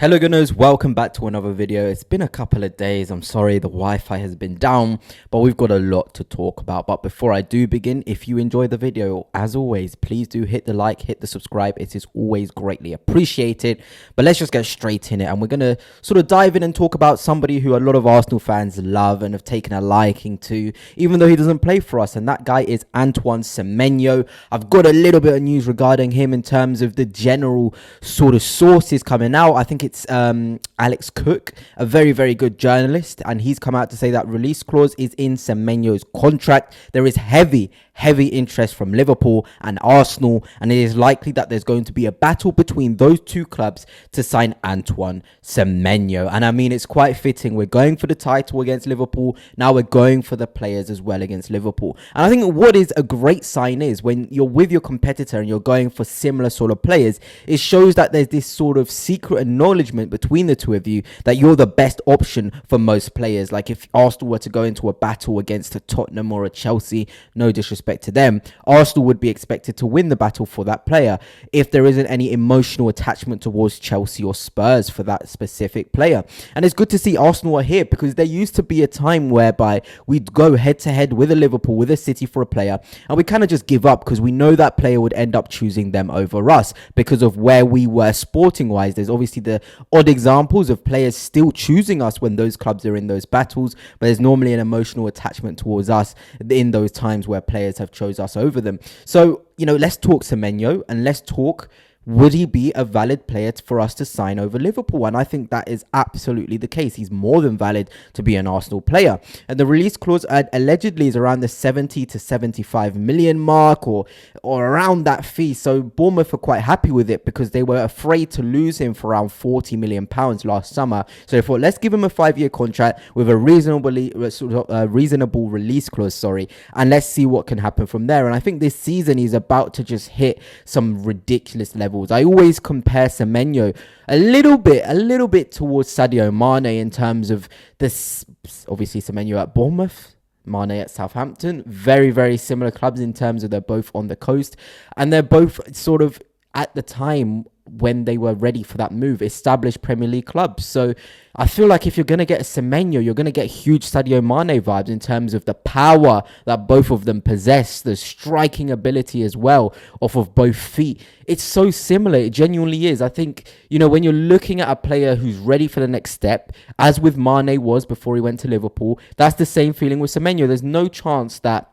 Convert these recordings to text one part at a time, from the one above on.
Hello gunners, welcome back to another video. It's been a couple of days. I'm sorry the Wi-Fi has been down, but we've got a lot to talk about. But before I do begin, if you enjoyed the video, as always, please do hit the like, hit the subscribe. It is always greatly appreciated. But let's just get straight in it, and we're going to sort of dive in and talk about somebody who a lot of Arsenal fans love and have taken a liking to, even though he doesn't play for us, and that guy is Antoine Semenyo. I've got a little bit of news regarding him in terms of the general sort of sources coming out. I think it's Alex Cook, a very, very good journalist, and he's come out to say that release clause is in Semenyo's contract. There is heavy interest from Liverpool and Arsenal, and it is likely that there's going to be a battle between those two clubs to sign Antoine Semenyo. And I mean, it's quite fitting. We're going for the title against Liverpool. Now we're going for the players as well against Liverpool. And I think what is a great sign is when you're with your competitor and you're going for similar sort of players, it shows that there's this sort of secret acknowledgement between the two of you that you're the best option for most players. Like if Arsenal were to go into a battle against a Tottenham or a Chelsea, no disrespect to them, Arsenal would be expected to win the battle for that player if there isn't any emotional attachment towards Chelsea or Spurs for that specific player. And it's good to see Arsenal are here, because there used to be a time whereby we'd go head to head with a Liverpool, with a City for a player, and we kind of just give up because we know that player would end up choosing them over us because of where we were sporting wise. There's obviously the odd examples of players still choosing us when those clubs are in those battles, but there's normally an emotional attachment towards us in those times where players have chose us over them. So, let's talk Semenyo, and let's talk, would he be a valid player for us to sign over Liverpool? And I think that is absolutely the case. He's more than valid to be an Arsenal player. And the release clause allegedly is around the 70 to 75 million mark or around that fee. So Bournemouth are quite happy with it because they were afraid to lose him for around 40 million pounds last summer. So they thought, let's give him a 5-year contract with a reasonable release clause, and let's see what can happen from there. And I think this season he's about to just hit some ridiculous levels. I always compare Semenyo a little bit towards Sadio Mane in terms of this. Obviously, Semenyo at Bournemouth, Mane at Southampton, very, very similar clubs in terms of they're both on the coast, and they're both sort of at the time when they were ready for that move, established Premier League clubs. So I feel like if you're going to get a Semenyo, you're going to get huge Sadio Mane vibes in terms of the power that both of them possess, the striking ability as well off of both feet. It's so similar. It genuinely is. I think, when you're looking at a player who's ready for the next step, as with Mane was before he went to Liverpool, that's the same feeling with Semenyo. There's no chance that,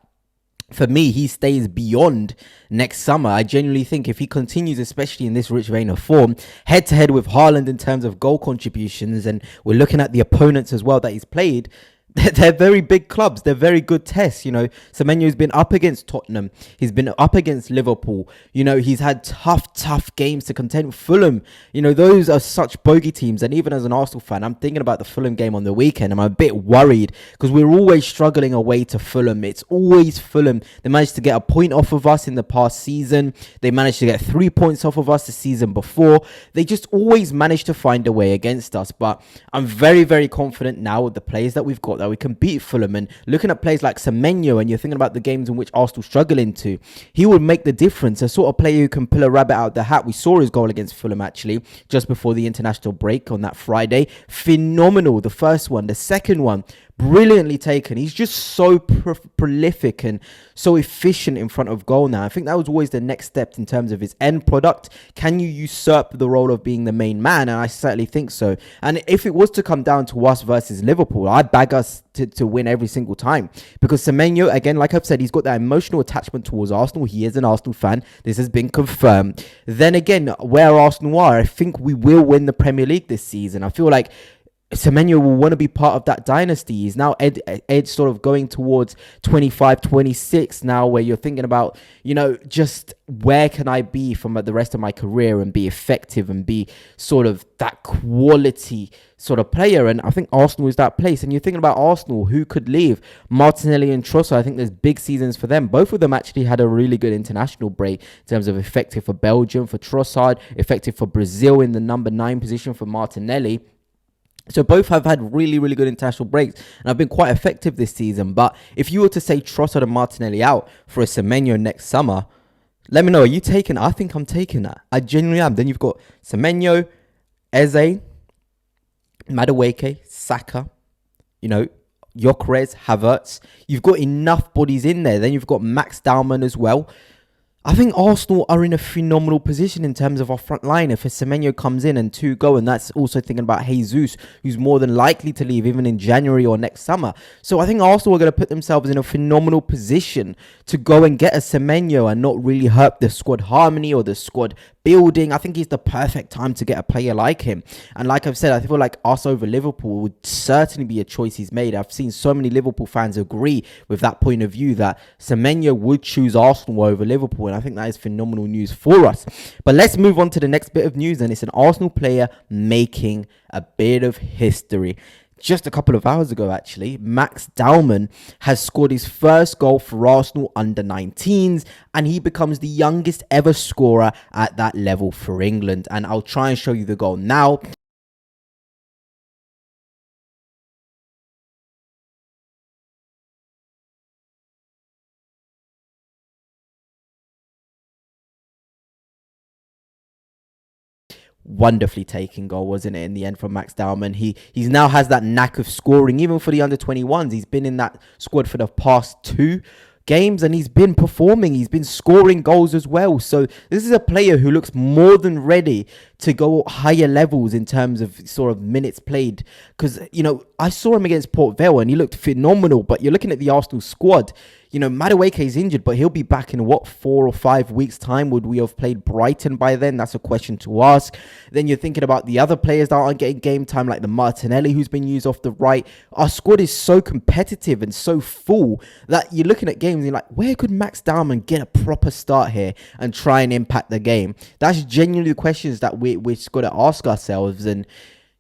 for me, he stays beyond next summer. I genuinely think if he continues, especially in this rich vein of form, head to head with Haaland in terms of goal contributions, and we're looking at the opponents as well that he's played, they're very big clubs. They're very good tests. Semenyo's been up against Tottenham. He's been up against Liverpool. He's had tough games to contend with Fulham. Those are such bogey teams. And even as an Arsenal fan, I'm thinking about the Fulham game on the weekend. I'm a bit worried because we're always struggling away to Fulham. It's always Fulham. They managed to get a point off of us in the past season. They managed to get 3 points off of us the season before. They just always manage to find a way against us. But I'm very, very confident now with the players that we've got that we can beat Fulham. And looking at players like Semenyo, and you're thinking about the games in which Arsenal struggle into, he would make the difference. A sort of player who can pull a rabbit out the hat. We saw his goal against Fulham actually just before the international break on that Friday. Phenomenal. The first one. The second one, brilliantly taken. He's just so prolific and so efficient in front of goal now. I think that was always the next step in terms of his end product. Can you usurp the role of being the main man? And I certainly think so. And if it was to come down to us versus Liverpool, I'd bag us to win every single time, because Semenyo, again, like I've said, he's got that emotional attachment towards Arsenal. He is an Arsenal fan. This has been confirmed. Then again, where Arsenal are, I think we will win the Premier League this season. I feel like Semenyo will want to be part of that dynasty. He's now edge sort of going towards 25, 26 now, where you're thinking about, just where can I be from the rest of my career and be effective and be sort of that quality sort of player. And I think Arsenal is that place. And you're thinking about Arsenal, who could leave? Martinelli and Trossard, I think there's big seasons for them. Both of them actually had a really good international break in terms of effective for Belgium, for Trossard, effective for Brazil in the number 9 position for Martinelli. So both have had really, really good international breaks and have been quite effective this season. But if you were to say Trossard and Martinelli out for a Semenyo next summer, let me know. Are you taking it? I think I'm taking that. I genuinely am. Then you've got Semenyo, Eze, Madueke, Saka, you know, Gyökeres, Havertz. You've got enough bodies in there. Then you've got Max Dowman as well. I think Arsenal are in a phenomenal position in terms of our front line. If a Semenyo comes in and two go, and that's also thinking about Jesus, who's more than likely to leave even in January or next summer. So I think Arsenal are going to put themselves in a phenomenal position to go and get a Semenyo and not really hurt the squad harmony or the squad building. I think he's the perfect time to get a player like him. And like I've said, I feel like us over Liverpool would certainly be a choice he's made. I've seen so many Liverpool fans agree with that point of view that Semenyo would choose Arsenal over Liverpool. And I think that is phenomenal news for us. But let's move on to the next bit of news. And it's an Arsenal player making a bit of history. Just a couple of hours ago, actually, Max Dowman has scored his first goal for Arsenal under 19s, and he becomes the youngest ever scorer at that level for England. And I'll try and show you the goal now. Wonderfully taken goal, wasn't it, in the end, from Max Dowman. He's now has that knack of scoring, even for the under 21s. He's been in that squad for the past 2 games and he's been performing. He's been scoring goals as well. So this is a player who looks more than ready to go higher levels in terms of sort of minutes played. Because, you know, I saw him against Port Vale and he looked phenomenal. But you're looking at the Arsenal squad. You know, Madueke is injured, but he'll be back in what, 4 or 5 weeks' time? Would we have played Brighton by then? That's a question to ask. Then you're thinking about the other players that aren't getting game time, like the Martinelli, who's been used off the right. Our squad is so competitive and so full that you're looking at games and you're like, where could Max Dowman get a proper start here and try and impact the game? That's genuinely the questions that we've got to ask ourselves. And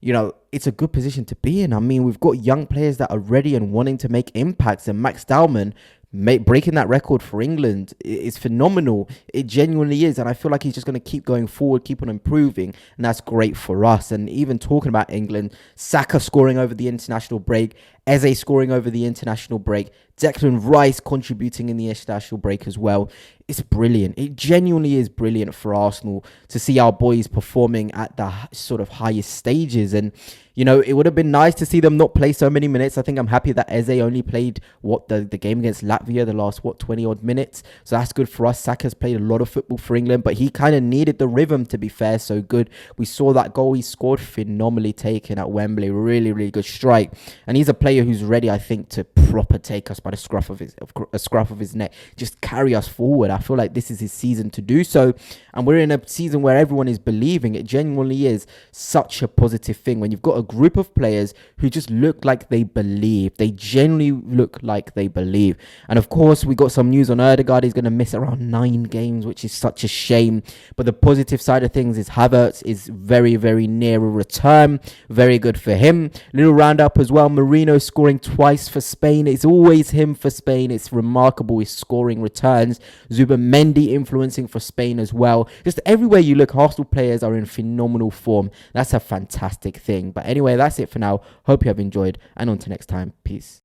you know, it's a good position to be in. I mean, we've got young players that are ready and wanting to make impacts. And Max Dowman breaking that record for England is phenomenal. It genuinely is. And I feel like he's just going to keep going forward, keep on improving. And that's great for us. And even talking about England, Saka scoring over the international break, Eze scoring over the international break, Declan Rice contributing in the international break as well. It's brilliant. It genuinely is brilliant for Arsenal to see our boys performing at the sort of highest stages. And, you know, it would have been nice to see them not play so many minutes. I think I'm happy that Eze only played, the game against Latvia, the last, 20-odd minutes. So that's good for us. Saka's played a lot of football for England, but he kind of needed the rhythm, to be fair. So good. We saw that goal he scored, phenomenally taken at Wembley. Really, really good strike. And he's a player who's ready, I think, to proper take us by the scruff of his neck, just carry us forward. I feel like this is his season to do so, and we're in a season where everyone is believing. It genuinely is such a positive thing when you've got a group of players who just look like they believe. They genuinely look like they believe. And of course, we got some news on Ødegaard. He's going to miss around 9 games, which is such a shame. But the positive side of things is Havertz is very, very near a return. Very good for him. Little roundup as well. Marino scoring twice for Spain. It's always him for Spain. It's remarkable his scoring returns. Mendy influencing for Spain as well. Just everywhere you look, Arsenal players are in phenomenal form. That's a fantastic thing. But anyway, that's it for now. Hope you have enjoyed, and on to next time. Peace.